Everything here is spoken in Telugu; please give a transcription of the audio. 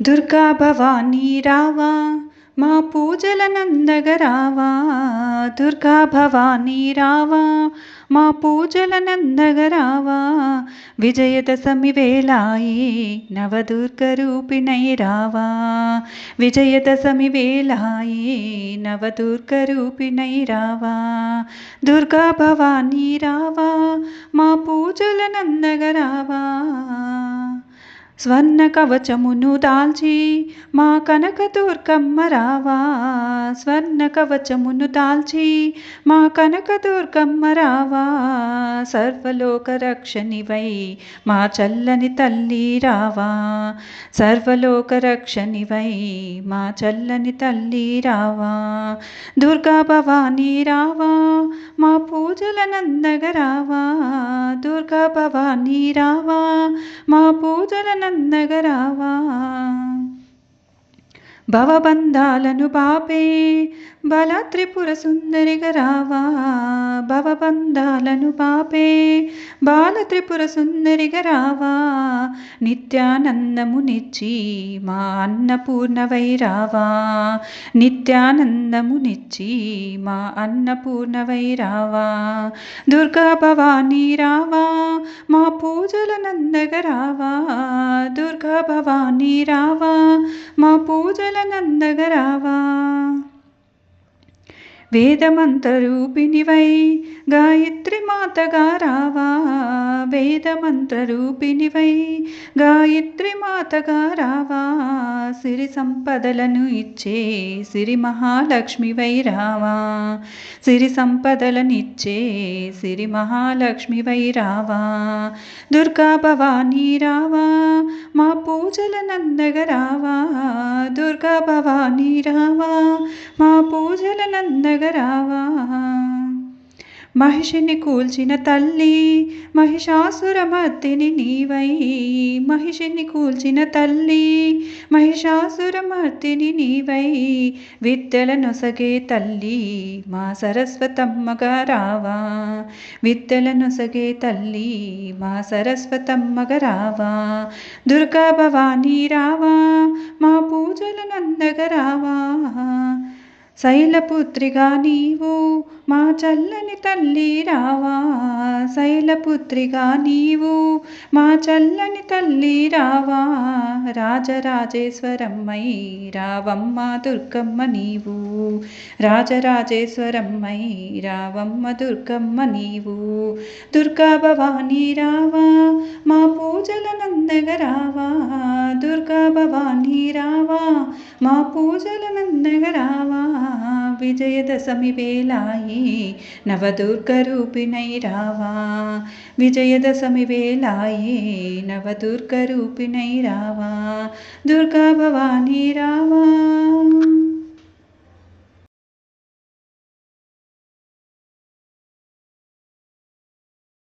దుర్గా భవానీ రావా మా పూజలనందగ రావా. దుర్గా భవానీ రావా మా పూజలనందగ రావా. విజయదశమి వేళాయే నవదుర్గ రూపిణై రావా. విజయదశమి వేళాయే నవదుర్గ రూపిణై రావా. దుర్గా భవానీ రావా మా పూజలనందగ రావా. స్వర్ణ కవచమును దాల్చి మా కనకదుర్గమ్మ రావా. స్వర్ణ కవచమును దాల్చి మా కనకదుర్గమ్మ రావా. సర్వలోక రక్షణివై మా చల్లని తల్లి రావా. సర్వలోక రక్షణివై మా చల్లని తల్లి రావా. దుర్గా భవానీ రావా మా పూజలనందగ రావా. దుర్గా భవానీ రావా మా పూజలనందగ రావా. భవబంధాలను బాపే బల త్రిపుర సుందరిగ రావా. భవబంధాలను బాపే బాల త్రిపుర సుందరిగ రావా. నిత్యానందమునిచ్చి మా అన్నపూర్ణవై రావా. నిత్యానందమునిచ్చి మా అన్నపూర్ణవై రావా. దుర్గా భవానీ రావా మా పూజలనందగ రావా. దుర్గా భవానీ రావా మా పూజలనందగ రావా. వేదమంత్రరూపిణివై గాయత్రి మాతగా రావా. వేదమంత్రరూపిణివై గాయత్రి మాతగా రావా. సిరి సంపదలను ఇచ్చే సిరి మహాలక్ష్మివై రావా. సిరి సంపదలనిచ్చే సిరి మహాలక్ష్మివై రావా. దుర్గా భవానీ రావా మా పూజలనందగ రావా. దుర్గా భవానీ రావా మా పూజలనందగ రావా. మహిషిని కూల్చిన తల్లి మహిషాసురమర్దిని నీవై. మహిషిని కూల్చిన తల్లి మహిషాసురమర్దిని నీవై. విద్యల నొసగే తల్లి మా సరస్వతమ్మగా రావా. విద్యల నొసగే తల్లి మా సరస్వతమ్మగ రావా. దుర్గా భవానీ రావా మా పూజలనందగ రావా. శైలపుత్రిగా నీవు మా చల్లని తల్లి రావా. శైలపుత్రిగా నీవు మా చల్లని తల్లి రావా. రాజరాజేశ్వరమ్మై రావమ్మ దుర్గమ్మ నీవు. రాజరాజేశ్వరమ్మై రావమ్మ దుర్గమ్మ నీవు. దుర్గా భవానీ రావా మా పూజలనందగ రావా. దుర్గా భవానీ రావా మా పూజలనందగ రావా. విజయదశమి వేళాయే నవదుర్గ రూపిణై రావా. విజయదశమి వేళాయే నవదుర్గ రూపిణై రావా. దుర్గా భవానీ రావా.